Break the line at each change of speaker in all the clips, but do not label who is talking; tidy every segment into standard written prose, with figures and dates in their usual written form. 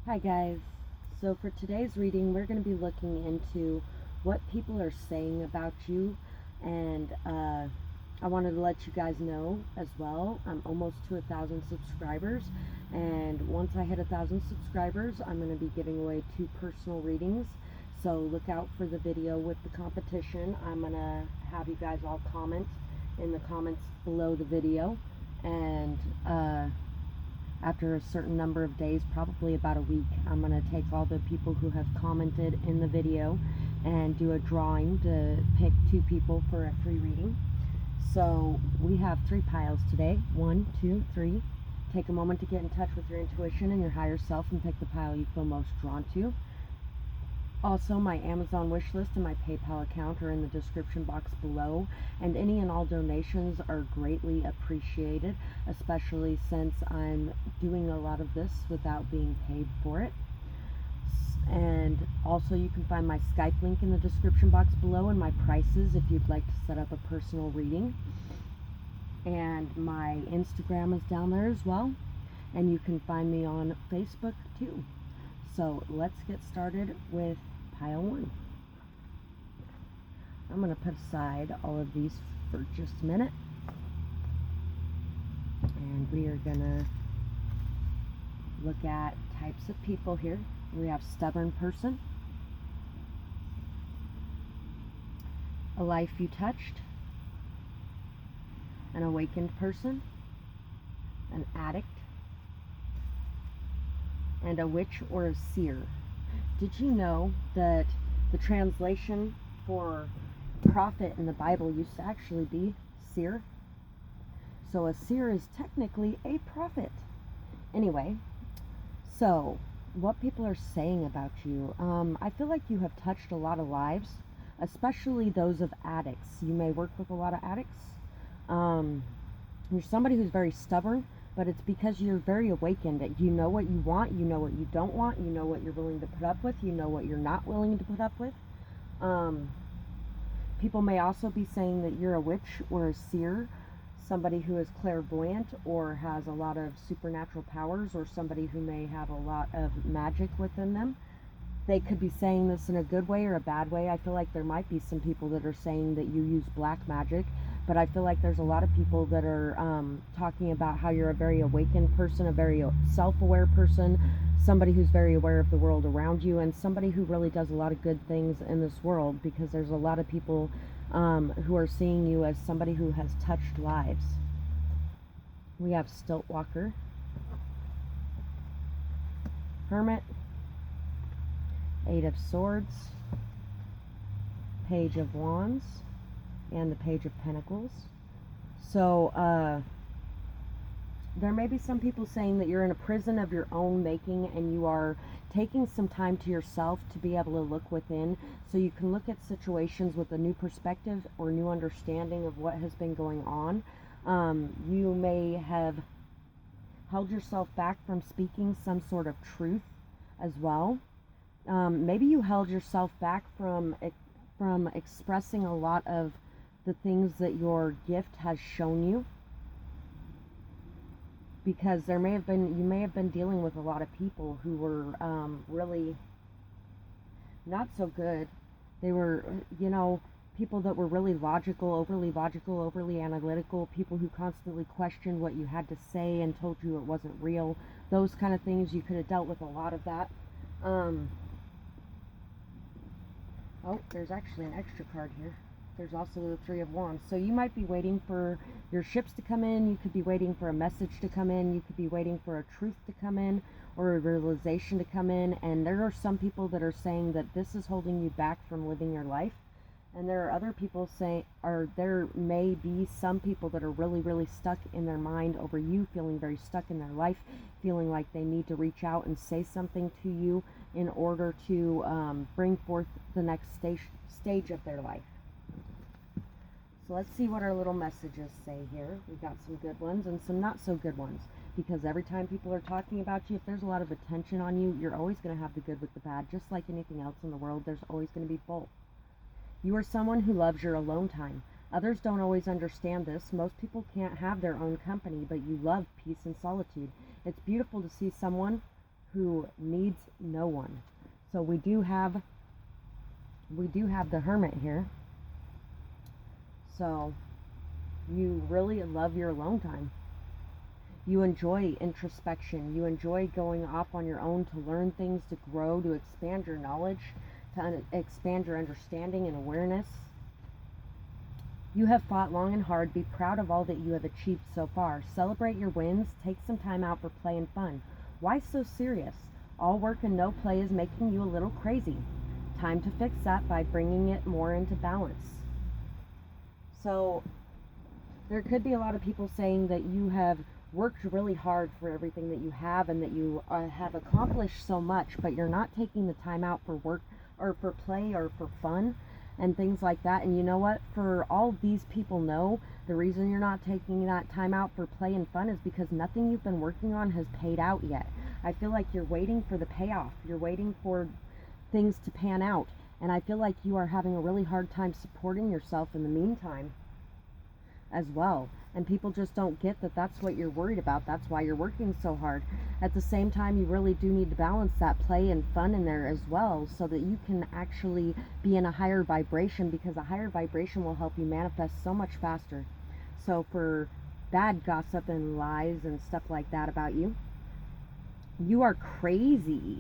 Hi guys, so for today's reading we're going to be looking into what people are saying about you, and I wanted to let you guys know as well, I'm almost to 1,000 subscribers, and once I hit 1,000 subscribers I'm going to be giving away 2 personal readings, so look out for the video with the competition. I'm going to have you guys all comment in the comments below the video, and after a certain number of days, probably about a week, I'm going to take all the people who have commented in the video and do a drawing to pick 2 people for a free reading. So we have 3 piles today. 1, 2, 3. Take a moment to get in touch with your intuition and your higher self and pick the pile you feel most drawn to. Also, my Amazon wish list and my PayPal account are in the description box below, and any and all donations are greatly appreciated, especially since I'm doing a lot of this without being paid for it. And also you can find my Skype link in the description box below and my prices if you'd like to set up a personal reading. And my Instagram is down there as well, and you can find me on Facebook too. So let's get started with pile 1. I'm going to put aside all of these for just a minute, and we are going to look at types of people here. We have stubborn person, a life you touched, an awakened person, an addict, and a witch or a seer. Did you know that the translation for prophet in the Bible used to actually be seer? So a seer is technically a prophet. Anyway, so what people are saying about you. I feel like you have touched a lot of lives, especially those of addicts. You may work with a lot of addicts. You're somebody who's very stubborn, but it's because you're very awakened. You know what you want, you know what you don't want, you know what you're willing to put up with, you know what you're not willing to put up with. People may also be saying that you're a witch or a seer, somebody who is clairvoyant or has a lot of supernatural powers, or somebody who may have a lot of magic within them. They could be saying this in a good way or a bad way. I feel like there might be some people that are saying that you use black magic, but I feel like there's a lot of people that are talking about how you're a very awakened person, a very self-aware person, somebody who's very aware of the world around you, and somebody who really does a lot of good things in this world, because there's a lot of people who are seeing you as somebody who has touched lives. We have Stilt Walker, Hermit, 8 of Swords, Page of Wands, and the Page of Pentacles. So there may be some people saying that you're in a prison of your own making, and you are taking some time to yourself to be able to look within, so you can look at situations with a new perspective or new understanding of what has been going on. You may have held yourself back from speaking some sort of truth as well. Maybe you held yourself back from expressing a lot of the things that your gift has shown you, because you may have been dealing with a lot of people who were really not so good. They were, people that were really logical, overly analytical, people who constantly questioned what you had to say and told you it wasn't real. Those kind of things, you could have dealt with a lot of that. Oh, there's actually an extra card here. There's also the 3 of Wands. So you might be waiting for your ships to come in. You could be waiting for a message to come in. You could be waiting for a truth to come in, or a realization to come in. And there are some people that are saying that this is holding you back from living your life. And there are other people saying, or there may be some people that are really, really stuck in their mind over you, feeling very stuck in their life, feeling like they need to reach out and say something to you in order to bring forth the next stage of their life. So let's see what our little messages say here. We've got some good ones and some not so good ones, because every time people are talking about you, if there's a lot of attention on you, you're always going to have the good with the bad. Just like anything else in the world, there's always going to be both. You are someone who loves your alone time. Others don't always understand this. Most people can't have their own company, but you love peace and solitude. It's beautiful to see someone who needs no one. So we do have the Hermit here. So you really love your alone time. You enjoy introspection. You enjoy going off on your own to learn things, to grow, to expand your knowledge, to expand your understanding and awareness. You have fought long and hard. Be proud of all that you have achieved so far. Celebrate your wins. Take some time out for play and fun. Why so serious? All work and no play is making you a little crazy. Time to fix that by bringing it more into balance. So there could be a lot of people saying that you have worked really hard for everything that you have and that you have accomplished so much, but you're not taking the time out for work or for play or for fun and things like that. And you know what? For all these people know, the reason you're not taking that time out for play and fun is because nothing you've been working on has paid out yet. I feel like you're waiting for the payoff. You're waiting for things to pan out. And I feel like you are having a really hard time supporting yourself in the meantime as well. And people just don't get that that's what you're worried about. That's why you're working so hard. At the same time, you really do need to balance that play and fun in there as well, so that you can actually be in a higher vibration, because a higher vibration will help you manifest so much faster. So for bad gossip and lies and stuff like that about you, you are crazy.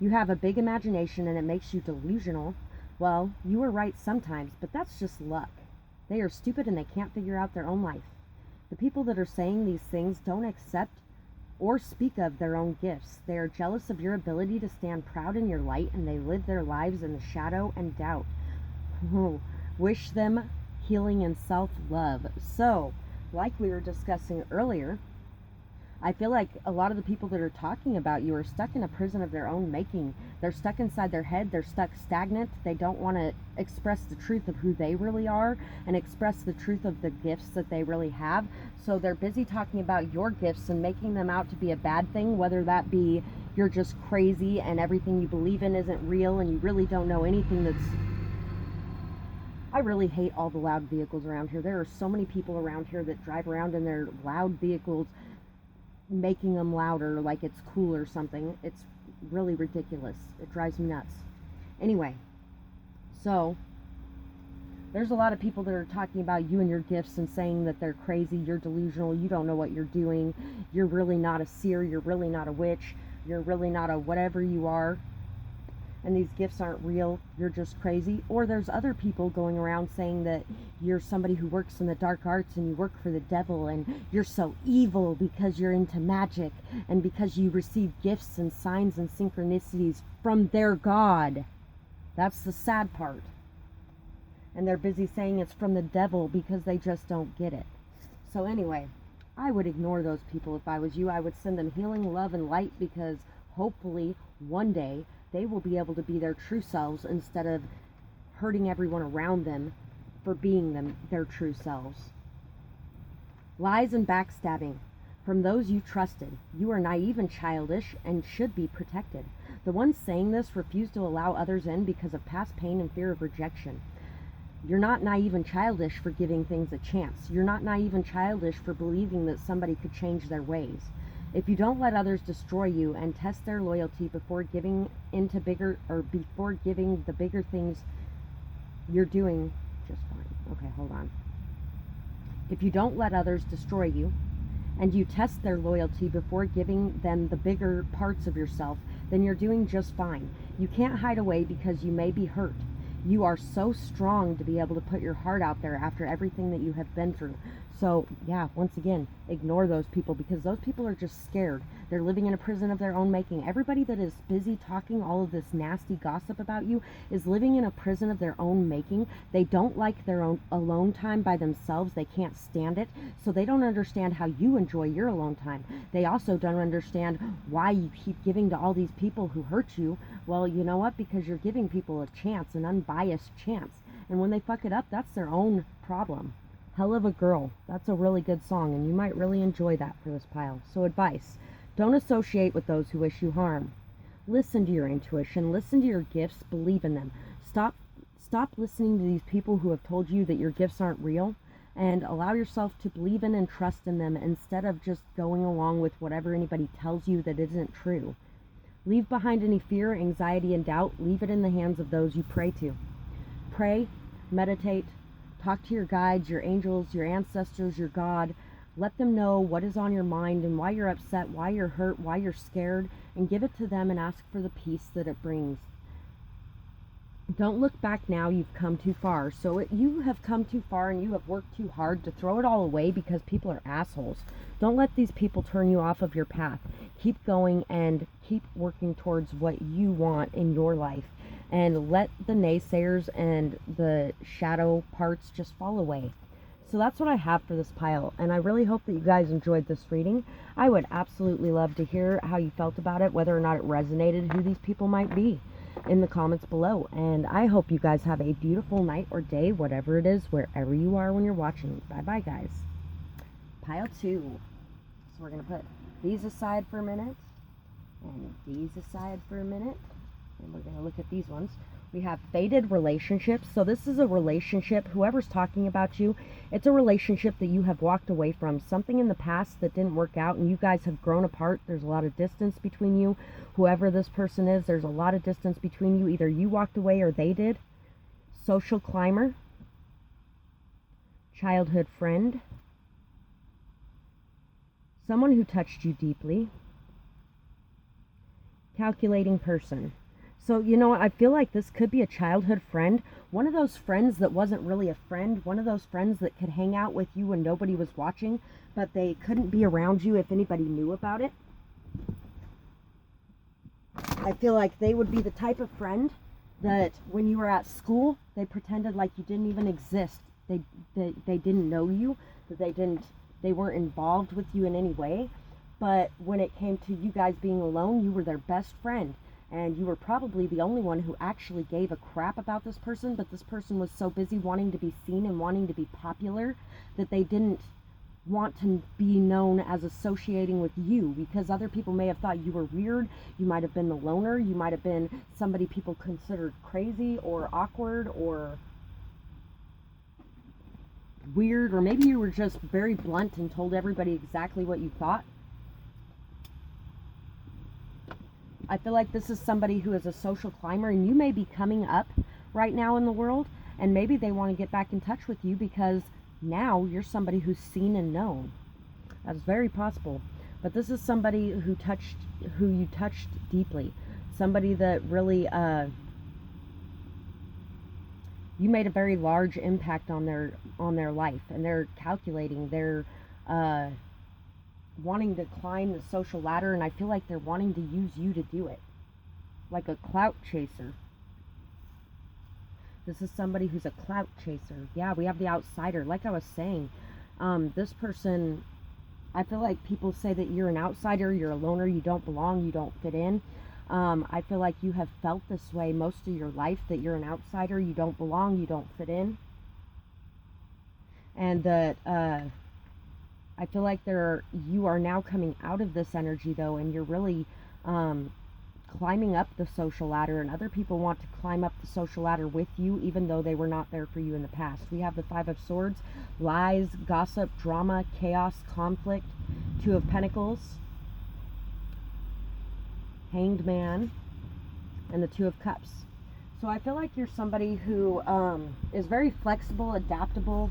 You have a big imagination and it makes you delusional. Well, you are right sometimes, but that's just luck. They are stupid and they can't figure out their own life. The people that are saying these things don't accept or speak of their own gifts. They are jealous of your ability to stand proud in your light, and they live their lives in the shadow and doubt. Wish them healing and self-love. So, like we were discussing earlier, I feel like a lot of the people that are talking about you are stuck in a prison of their own making. They're stuck inside their head. They're stuck stagnant. They don't want to express the truth of who they really are and express the truth of the gifts that they really have. So they're busy talking about your gifts and making them out to be a bad thing, whether that be you're just crazy and everything you believe in isn't real and you really don't know anything that's... I really hate all the loud vehicles around here. There are so many people around here that drive around in their loud vehicles, making them louder like it's cool or something. It's really ridiculous. It drives me nuts. Anyway, so there's a lot of people that are talking about you and your gifts and saying that they're crazy, you're delusional, you don't know what you're doing, you're really not a seer, you're really not a witch, you're really not a whatever you are, and these gifts aren't real, you're just crazy. Or there's other people going around saying that you're somebody who works in the dark arts and you work for the devil and you're so evil because you're into magic and because you receive gifts and signs and synchronicities from their God. That's the sad part. And they're busy saying it's from the devil because they just don't get it. So anyway, I would ignore those people if I was you. I would send them healing, love, and light, because hopefully one day they will be able to be their true selves instead of hurting everyone around them for being their true selves. Lies and backstabbing from those you trusted. You are naive and childish and should be protected. The ones saying this refuse to allow others in because of past pain and fear of rejection. You're not naive and childish for giving things a chance. You're not naive and childish for believing that somebody could change their ways. If you don't let others destroy you and test their loyalty before giving the bigger things you're doing just fine. Okay, hold on. If you don't let others destroy you and you test their loyalty before giving them the bigger parts of yourself, then you're doing just fine. You can't hide away because you may be hurt. You are so strong to be able to put your heart out there after everything that you have been through. So, yeah, once again, ignore those people, because those people are just scared. They're living in a prison of their own making. Everybody that is busy talking all of this nasty gossip about you is living in a prison of their own making. They don't like their own alone time by themselves. They can't stand it. So they don't understand how you enjoy your alone time. They also don't understand why you keep giving to all these people who hurt you. Well, you know what? Because you're giving people a chance, an unbiased chance. And when they fuck it up, that's their own problem. Hell of a Girl. That's a really good song, and you might really enjoy that for this pile. So advice: don't associate with those who wish you harm. Listen to your intuition. Listen to your gifts. Believe in them. Stop listening to these people who have told you that your gifts aren't real. and allow yourself to believe in and trust in them instead of just going along with whatever anybody tells you that isn't true. Leave behind any fear, anxiety, and doubt. Leave it in the hands of those you pray to. Pray, meditate, talk to your guides, your angels, your ancestors, your God. Let them know what is on your mind and why you're upset, why you're hurt, why you're scared, and give it to them and ask for the peace that it brings. Don't look back now. You've come too far. So you have come too far and you have worked too hard to throw it all away because people are assholes. Don't let these people turn you off of your path. Keep going and keep working towards what you want in your life. And let the naysayers and the shadow parts just fall away. So that's what I have for this pile. And I really hope that you guys enjoyed this reading. I would absolutely love to hear how you felt about it, whether or not it resonated, who these people might be, in the comments below. And I hope you guys have a beautiful night or day, whatever it is, wherever you are when you're watching. Bye bye, guys. Pile 2. So we're going to put these aside for a minute and these aside for a minute, and we're going to look at these ones. We have fated relationships. So this is a relationship, whoever's talking about you, it's a relationship that you have walked away from, something in the past that didn't work out and you guys have grown apart. There's a lot of distance between you. Whoever this person is, there's a lot of distance between you. Either you walked away or they did. Social climber, childhood friend, someone who touched you deeply, calculating person. So, you know what, I feel like this could be a childhood friend, one of those friends that wasn't really a friend, one of those friends that could hang out with you when nobody was watching, but they couldn't be around you if anybody knew about it. I feel like they would be the type of friend that when you were at school, they pretended like you didn't even exist. They didn't know you, that they weren't involved with you in any way. But when it came to you guys being alone, you were their best friend. And you were probably the only one who actually gave a crap about this person, but this person was so busy wanting to be seen and wanting to be popular that they didn't want to be known as associating with you, because other people may have thought you were weird. You might have been the loner. You might have been somebody people considered crazy or awkward or weird, or maybe you were just very blunt and told everybody exactly what you thought. I feel like this is somebody who is a social climber, and you may be coming up right now in the world, and maybe they want to get back in touch with you because now you're somebody who's seen and known. That's very possible. But this is somebody who you touched deeply. Somebody that really you made a very large impact on their life, and they're calculating, they're wanting to climb the social ladder, and I feel like they're wanting to use you to do it, like a clout chaser. This is somebody who's a clout chaser. Yeah, we have the outsider. Like I was saying, this person, I feel like people say that you're an outsider, you're a loner, you don't belong, you don't fit in. I feel like you have felt this way most of your life, that you're an outsider, you don't belong, you don't fit in. And that I feel like you are now coming out of this energy, though, and you're really climbing up the social ladder, and other people want to climb up the social ladder with you, even though they were not there for you in the past. We have the Five of Swords, lies, gossip, drama, chaos, conflict, Two of Pentacles, Hanged Man, and the Two of Cups. So I feel like you're somebody who is very flexible, adaptable,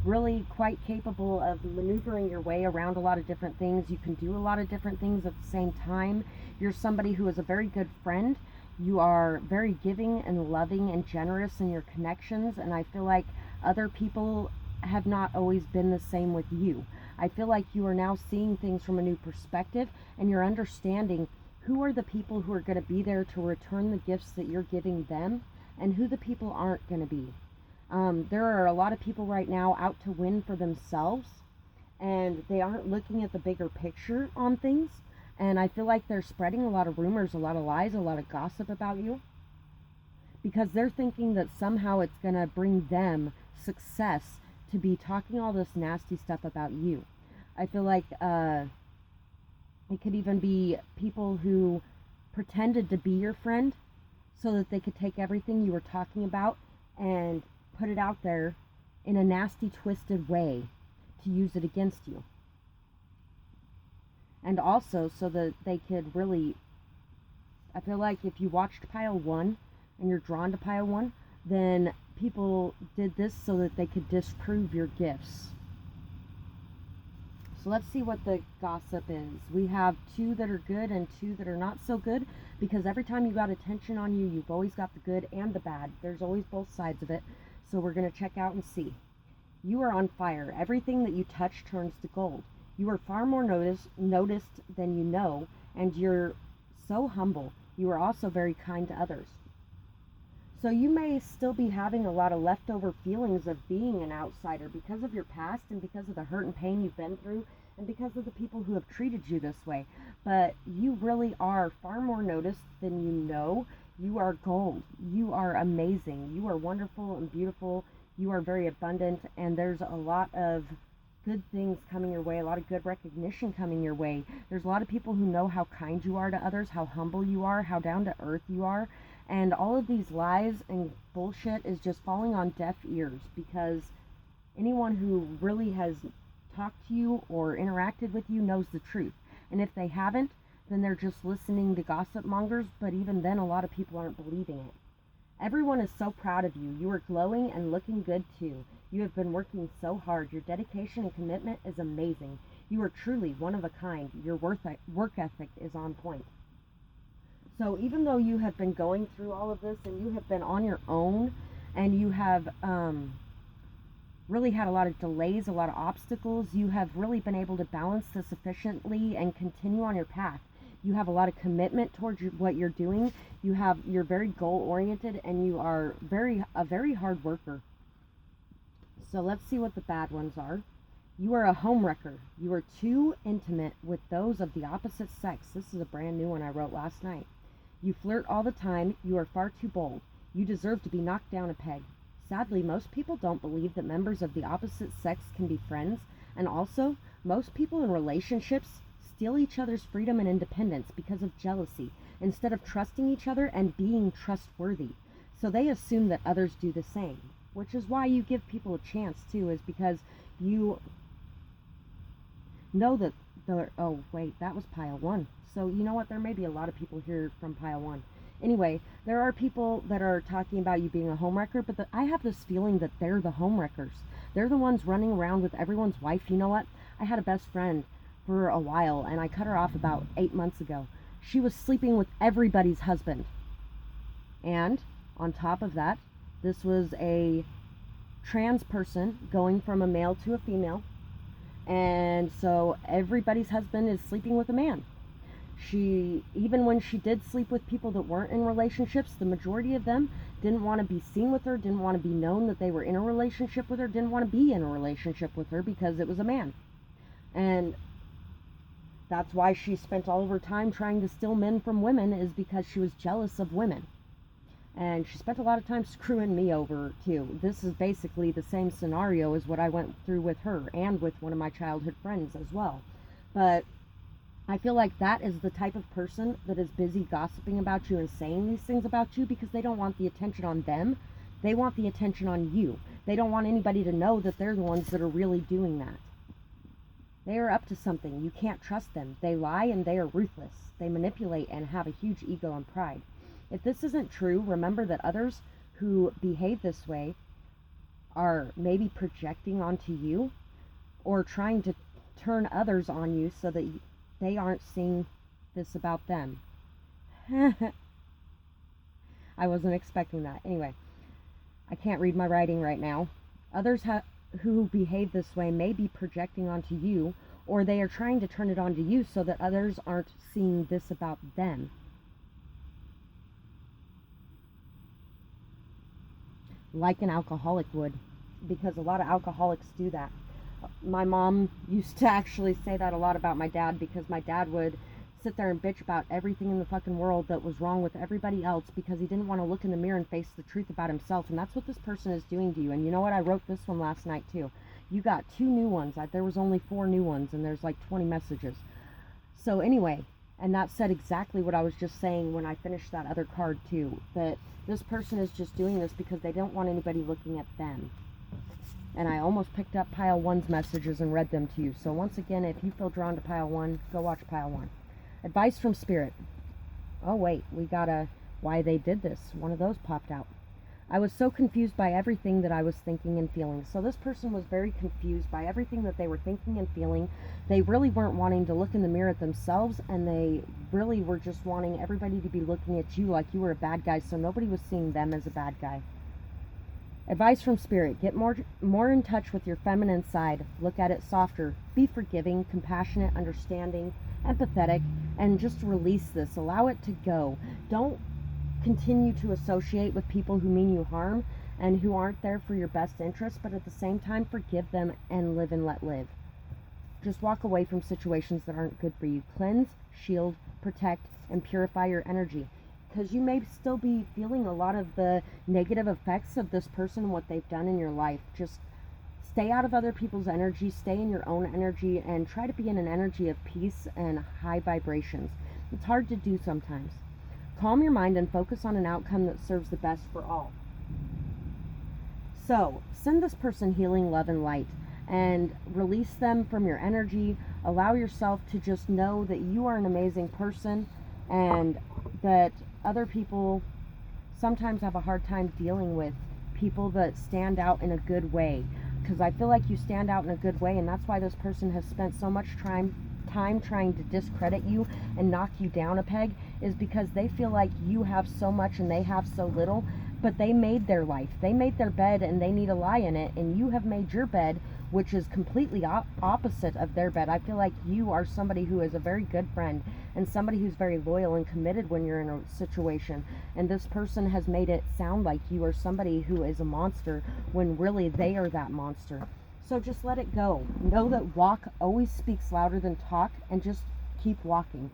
really quite capable of maneuvering your way around a lot of different things. You can do a lot of different things at the same time. You're somebody who is a very good friend. You are very giving and loving and generous in your connections, and I feel like other people have not always been the same with you. I feel like you are now seeing things from a new perspective, and you're understanding who are the people who are going to be there to return the gifts that you're giving them, and who the people aren't going to be. There are a lot of people right now out to win for themselves, and they aren't looking at the bigger picture on things. And I feel like they're spreading a lot of rumors, a lot of lies, a lot of gossip about you, because they're thinking that somehow it's going to bring them success to be talking all this nasty stuff about you. I feel like it could even be people who pretended to be your friend so that they could take everything you were talking about and put it out there in a nasty, twisted way to use it against you. And also so that they could really, I feel like if you watched pile 1 and you're drawn to pile 1, then people did this so that they could disprove your gifts. So let's see what the gossip is. We have 2 that are good and 2 that are not so good, because every time you got attention on you, you've always got the good and the bad. There's always both sides of it. So we're going to check out and see. You are on fire. Everything that you touch turns to gold. You are far more noticed than you know, and you're so humble. You are also very kind to others. So you may still be having a lot of leftover feelings of being an outsider because of your past and because of the hurt and pain you've been through and because of the people who have treated you this way. But you really are far more noticed than you know. You are gold. You are amazing. You are wonderful and beautiful. You are very abundant, and there's a lot of good things coming your way, a lot of good recognition coming your way. There's a lot of people who know how kind you are to others, how humble you are, how down to earth you are. And all of these lies and bullshit is just falling on deaf ears, because anyone who really has talked to you or interacted with you knows the truth. And if they haven't, then they're just listening to gossip mongers, but even then a lot of people aren't believing it. Everyone is so proud of you. You are glowing and looking good too. You have been working so hard. Your dedication and commitment is amazing. You are truly one of a kind. Your work ethic is on point. So even though you have been going through all of this and you have been on your own and you have really had a lot of delays, a lot of obstacles, you have really been able to balance this efficiently and continue on your path. You have a lot of commitment towards what you're doing. You're very goal oriented, and you are a very hard worker. So let's see what the bad ones are. You are a homewrecker. You are too intimate with those of the opposite sex. This is a brand new one I wrote last night. You flirt all the time. You are far too bold. You deserve to be knocked down a peg. Sadly, most people don't believe that members of the opposite sex can be friends, and also, most people in relationships steal each other's freedom and independence because of jealousy, instead of trusting each other and being trustworthy. So they assume that others do the same, which is why you give people a chance too, is because you know that oh wait, that was pile 1. So you know what, there may be a lot of people here from pile 1. Anyway, there are people that are talking about you being a homewrecker, but I have this feeling that they're the homewreckers. They're the ones running around with everyone's wife. You know what? I had a best friend for a while, and I cut her off about 8 months ago. She was sleeping with everybody's husband. And on top of that, this was a trans person going from a male to a female. And so everybody's husband is sleeping with a man. Even when she did sleep with people that weren't in relationships, the majority of them didn't want to be seen with her, didn't want to be known that they were in a relationship with her, didn't want to be in a relationship with her because it was a man. And that's why she spent all of her time trying to steal men from women, is because she was jealous of women. And she spent a lot of time screwing me over too. This is basically the same scenario as what I went through with her and with one of my childhood friends as well. But I feel like that is the type of person that is busy gossiping about you and saying these things about you because they don't want the attention on them. They want the attention on you. They don't want anybody to know that they're the ones that are really doing that. They are up to something. You can't trust them. They lie and they are ruthless. They manipulate and have a huge ego and pride. If this isn't true, remember that others who behave this way are maybe projecting onto you or trying to turn others on you so that they aren't seeing this about them. I wasn't expecting that. Anyway, I can't read my writing right now. Others who behave this way may be projecting onto you, or they are trying to turn it onto you so that others aren't seeing this about them. Like an alcoholic would, because a lot of alcoholics do that. My mom used to actually say that a lot about my dad, because my dad would sit there and bitch about everything in the fucking world that was wrong with everybody else because he didn't want to look in the mirror and face the truth about himself. And that's what this person is doing to you. And you know what? I wrote this one last night too. You got 2 new ones. There was only 4 new ones, and there's like 20 messages. So anyway, and that said exactly what I was just saying when I finished that other card too, that this person is just doing this because they don't want anybody looking at them. And I almost picked up pile 1's messages and read them to you. So once again, if you feel drawn to pile 1, go watch pile 1. Advice from Spirit. Oh wait, we got a why they did this. One of those popped out. I was so confused by everything that I was thinking and feeling. So this person was very confused by everything that they were thinking and feeling. They really weren't wanting to look in the mirror at themselves, and they really were just wanting everybody to be looking at you like you were a bad guy, so nobody was seeing them as a bad guy. Advice from Spirit. Get more in touch with your feminine side. Look at it softer. Be forgiving, compassionate, understanding, empathetic, and just release this. Allow it to go. Don't continue to associate with people who mean you harm and who aren't there for your best interest, but at the same time, forgive them and live and let live. Just walk away from situations that aren't good for you. Cleanse, shield, protect, and purify your energy. Because you may still be feeling a lot of the negative effects of this person and what they've done in your life. Just stay out of other people's energy, stay in your own energy, and try to be in an energy of peace and high vibrations. It's hard to do sometimes. Calm your mind and focus on an outcome that serves the best for all. So, send this person healing, love, and light, and release them from your energy. Allow yourself to just know that you are an amazing person, and that other people sometimes have a hard time dealing with people that stand out in a good way. Because I feel like you stand out in a good way, and that's why this person has spent so much time trying to discredit you and knock you down a peg, is because they feel like you have so much and they have so little. But they made their life, they made their bed, and they need a lie in it, and you have made your bed, which is completely opposite of their bed. I feel like you are somebody who is a very good friend and somebody who's very loyal and committed when you're in a situation, and this person has made it sound like you are somebody who is a monster when really they are that monster. So just let it go. Know that walk always speaks louder than talk, and just keep walking.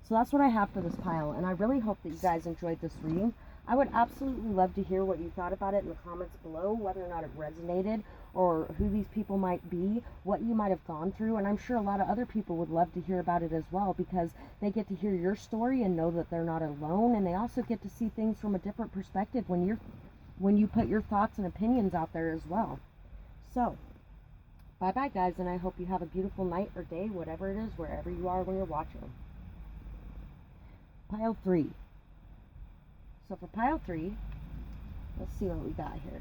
So that's what I have for this pile, and I really hope that you guys enjoyed this reading. I would absolutely love to hear what you thought about it in the comments below, whether or not it resonated, or who these people might be, what you might have gone through, and I'm sure a lot of other people would love to hear about it as well, because they get to hear your story and know that they're not alone, and they also get to see things from a different perspective when you put your thoughts and opinions out there as well. So, bye-bye guys, and I hope you have a beautiful night or day, whatever it is, wherever you are when you're watching. Pile 3. So for pile 3, let's see what we got here.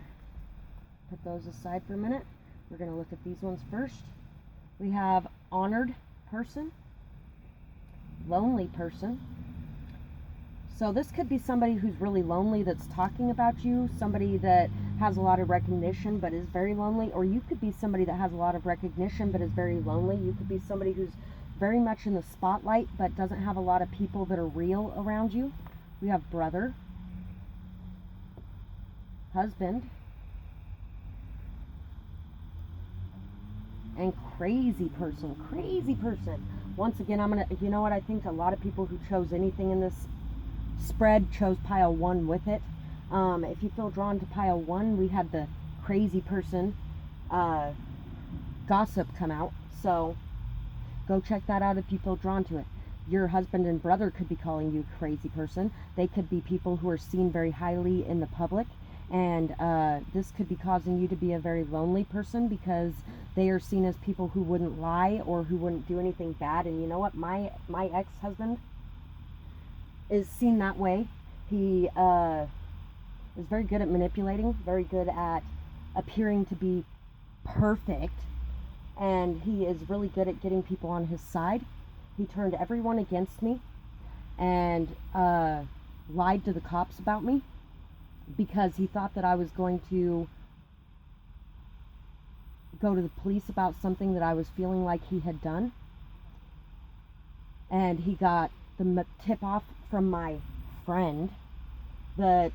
Put those aside for a minute. We're going to look at these ones first. We have honored person, lonely person. So this could be somebody who's really lonely that's talking about you, somebody that has a lot of recognition but is very lonely, or you could be somebody that has a lot of recognition but is very lonely. You could be somebody who's very much in the spotlight but doesn't have a lot of people that are real around you. We have brother, husband, and crazy person. Once again, you know what, I think a lot of people who chose anything in this spread chose pile 1 with it. If you feel drawn to pile 1, we had the crazy person gossip come out, so go check that out if you feel drawn to it. Your husband and brother could be calling you a crazy person. They could be people who are seen very highly in the public, and this could be causing you to be a very lonely person because they are seen as people who wouldn't lie or who wouldn't do anything bad. And you know what, my ex-husband is seen that way. He is very good at manipulating, very good at appearing to be perfect, and he is really good at getting people on his side. He turned everyone against me and lied to the cops about me because he thought that I was going to go to the police about something that I was feeling like he had done. And he got the tip off from my friend that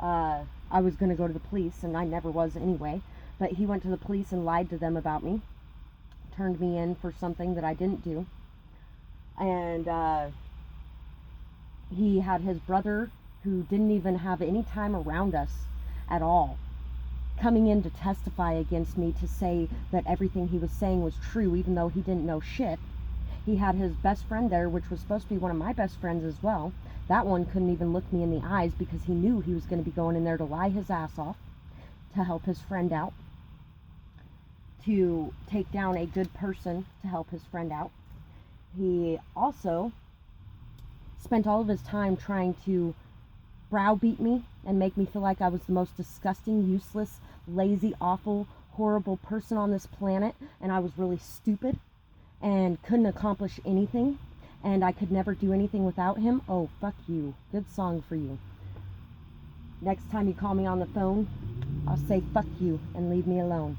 I was going to go to the police, and I never was anyway. But he went to the police and lied to them about me, turned me in for something that I didn't do. And he had his brother, who didn't even have any time around us at all, coming in to testify against me to say that everything he was saying was true, even though he didn't know shit. He had his best friend there, which was supposed to be one of my best friends as well. That one couldn't even look me in the eyes because he knew he was going to be going in there to lie his ass off to help his friend out. to take down a good person to help his friend out. He also spent all of his time trying to browbeat me and make me feel like I was the most disgusting, useless, lazy, awful, horrible person on this planet, and I was really stupid and couldn't accomplish anything, and I could never do anything without him. Oh, fuck you. Good song for you. Next time you call me on the phone, I'll say fuck you and leave me alone.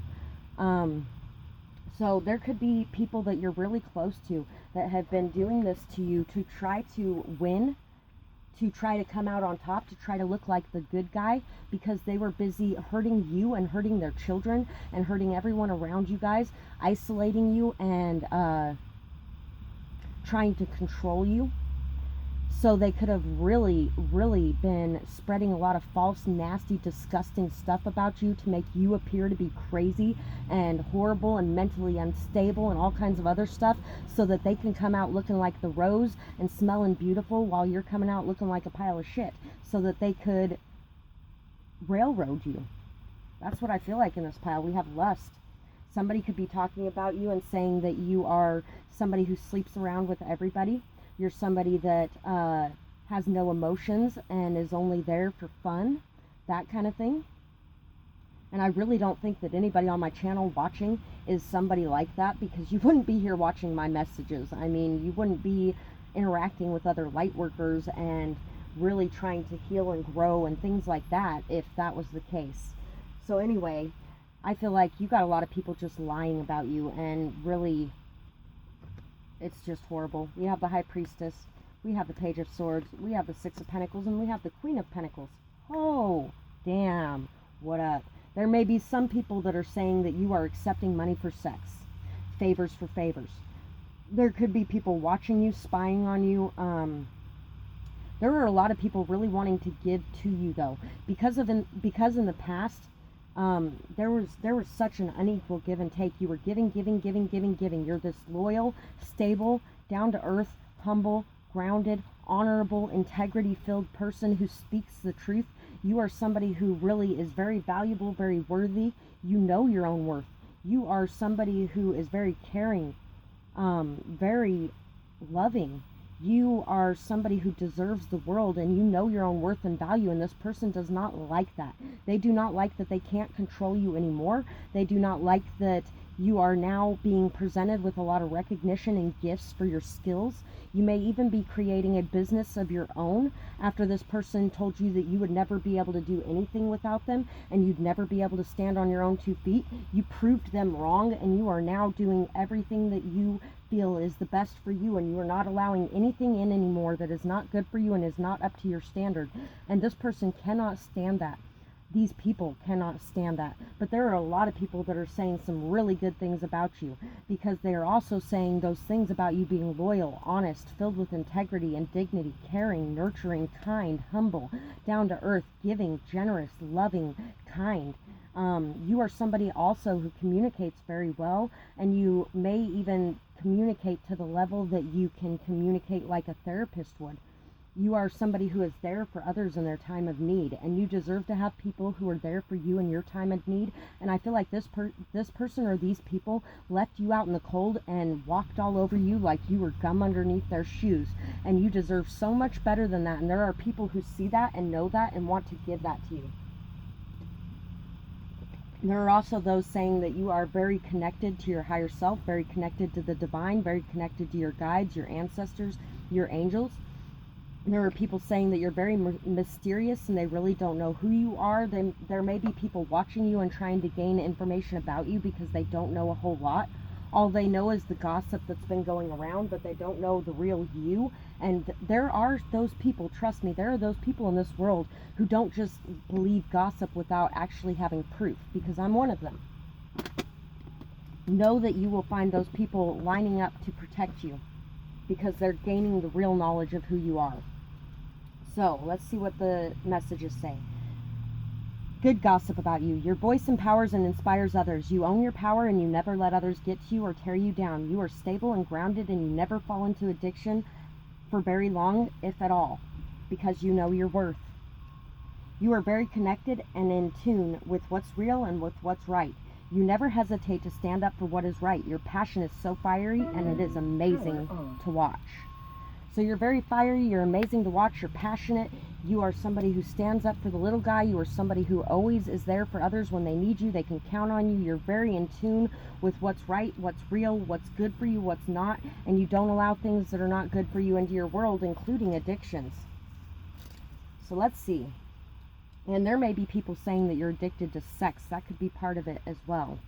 So there could be people that you're really close to that have been doing this to you to try to win, to try to come out on top, to try to look like the good guy, because they were busy hurting you and hurting their children and hurting everyone around you guys, isolating you and trying to control you. So they could have really, really been spreading a lot of false, nasty, disgusting stuff about you to make you appear to be crazy and horrible and mentally unstable and all kinds of other stuff, so that they can come out looking like the rose and smelling beautiful while you're coming out looking like a pile of shit, so that they could railroad you. That's what I feel like in this pile. We have lust. Somebody could be talking about you and saying that you are somebody who sleeps around with everybody. You're somebody that has no emotions and is only there for fun, that kind of thing. And I really don't think that anybody on my channel watching is somebody like that, because you wouldn't be here watching my messages. I mean, you wouldn't be interacting with other light workers and really trying to heal and grow and things like that if that was the case. So anyway, I feel like you got a lot of people just lying about you, and really, it's just horrible. We have the High Priestess, we have the Page of Swords, we have the Six of Pentacles, and we have the Queen of Pentacles. Oh, damn. What up? There may be some people that are saying that you are accepting money for sex, favors for favors. There could be people watching you, spying on you. There are a lot of people really wanting to give to you, though, because in the past, there was such an unequal give and take. You were giving. You're this loyal, stable, down to earth, humble, grounded, honorable, integrity-filled person who speaks the truth. You are somebody who really is very valuable, very worthy. You know your own worth. You are somebody who is very caring, very loving. You are somebody who deserves the world, and you know your own worth and value, and this person does not like that. They do not like that they can't control you anymore. They do not like that you are now being presented with a lot of recognition and gifts for your skills. You may even be creating a business of your own after this person told you that you would never be able to do anything without them, and you'd never be able to stand on your own 2 feet. You proved them wrong, and you are now doing everything that you feel is the best for you, and you are not allowing anything in anymore that is not good for you and is not up to your standard. And this person cannot stand that. These people cannot stand that. But there are a lot of people that are saying some really good things about you, because they are also saying those things about you being loyal, honest, filled with integrity and dignity, caring, nurturing, kind, humble, down to earth, giving, generous, loving, kind. You are somebody also who communicates very well, and you may even communicate to the level that you can communicate like a therapist would. You are somebody who is there for others in their time of need, and you deserve to have people who are there for you in your time of need. And I feel like this person or these people left you out in the cold and walked all over you like you were gum underneath their shoes, and you deserve so much better than that. And there are people who see that and know that and want to give that to you. There are also those saying that you are very connected to your higher self, very connected to the divine, very connected to your guides, your ancestors, your angels. There are people saying that you're very mysterious and they really don't know who you are. There may be people watching you and trying to gain information about you because they don't know a whole lot. All they know is the gossip that's been going around, but they don't know the real you. And there are those people, trust me, there are those people in this world who don't just believe gossip without actually having proof, because I'm one of them. Know that you will find those people lining up to protect you, because they're gaining the real knowledge of who you are. So let's see what the messages say. Good gossip about you. Your voice empowers and inspires others. You own your power and you never let others get to you or tear you down. You are stable and grounded, and you never fall into addiction for very long, if at all, because you know your worth. You are very connected and in tune with what's real and with what's right. You never hesitate to stand up for what is right. Your passion is so fiery, and it is amazing to watch. So you're very fiery, you're amazing to watch, you're passionate, you are somebody who stands up for the little guy, you are somebody who always is there for others when they need you, they can count on you, you're very in tune with what's right, what's real, what's good for you, what's not, and you don't allow things that are not good for you into your world, including addictions. So let's see. And there may be people saying that you're addicted to sex. That could be part of it as well.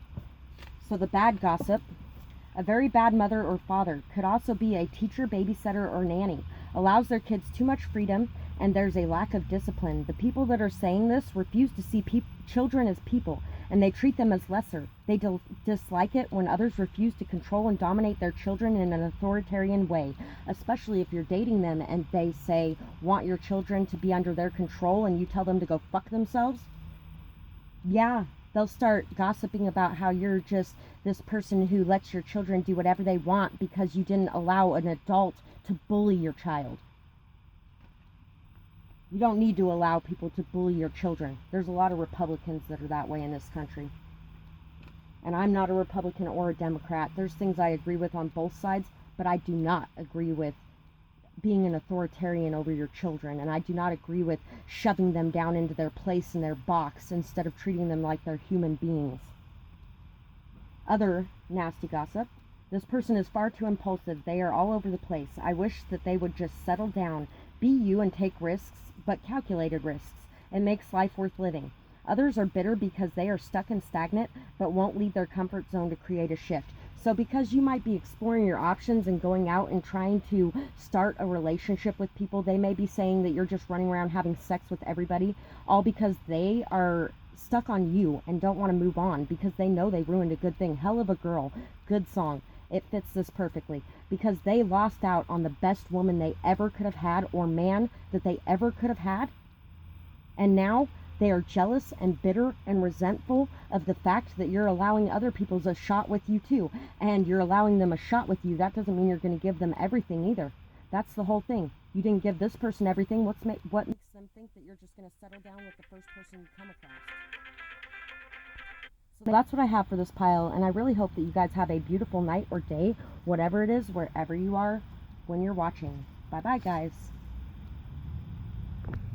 So the bad gossip. A very bad mother or father could also be a teacher, babysitter, or nanny. Allows their kids too much freedom, and there's a lack of discipline. The people that are saying this refuse to see children as people, and they treat them as lesser. They dislike it when others refuse to control and dominate their children in an authoritarian way, especially if you're dating them and they say, want your children to be under their control, and you tell them to go fuck themselves. Yeah, they'll start gossiping about how you're just this person who lets your children do whatever they want because you didn't allow an adult to bully your child. You don't need to allow people to bully your children. There's a lot of Republicans that are that way in this country. And I'm not a Republican or a Democrat. There's things I agree with on both sides, but I do not agree with being an authoritarian over your children, and I do not agree with shoving them down into their place in their box instead of treating them like they're human beings. Other nasty gossip. This person is far too impulsive. They are all over the place. I wish that they would just settle down, be you, and take risks, but calculated risks. It makes life worth living. Others are bitter because they are stuck and stagnant, but won't leave their comfort zone to create a shift. So because you might be exploring your options and going out and trying to start a relationship with people, they may be saying that you're just running around having sex with everybody, all because they are stuck on you and don't want to move on because they know they ruined a good thing. Hell of a Girl, good song. It fits this perfectly because they lost out on the best woman they ever could have had, or man that they ever could have had. And now they are jealous and bitter and resentful of the fact that you're allowing other people a shot with you too. And you're allowing them a shot with you. That doesn't mean you're going to give them everything either. That's the whole thing. You didn't give this person everything. What makes them think that you're just going to settle down with the first person you come across? So that's what I have for this pile, and I really hope that you guys have a beautiful night or day, whatever it is, wherever you are when you're watching. Bye-bye, guys.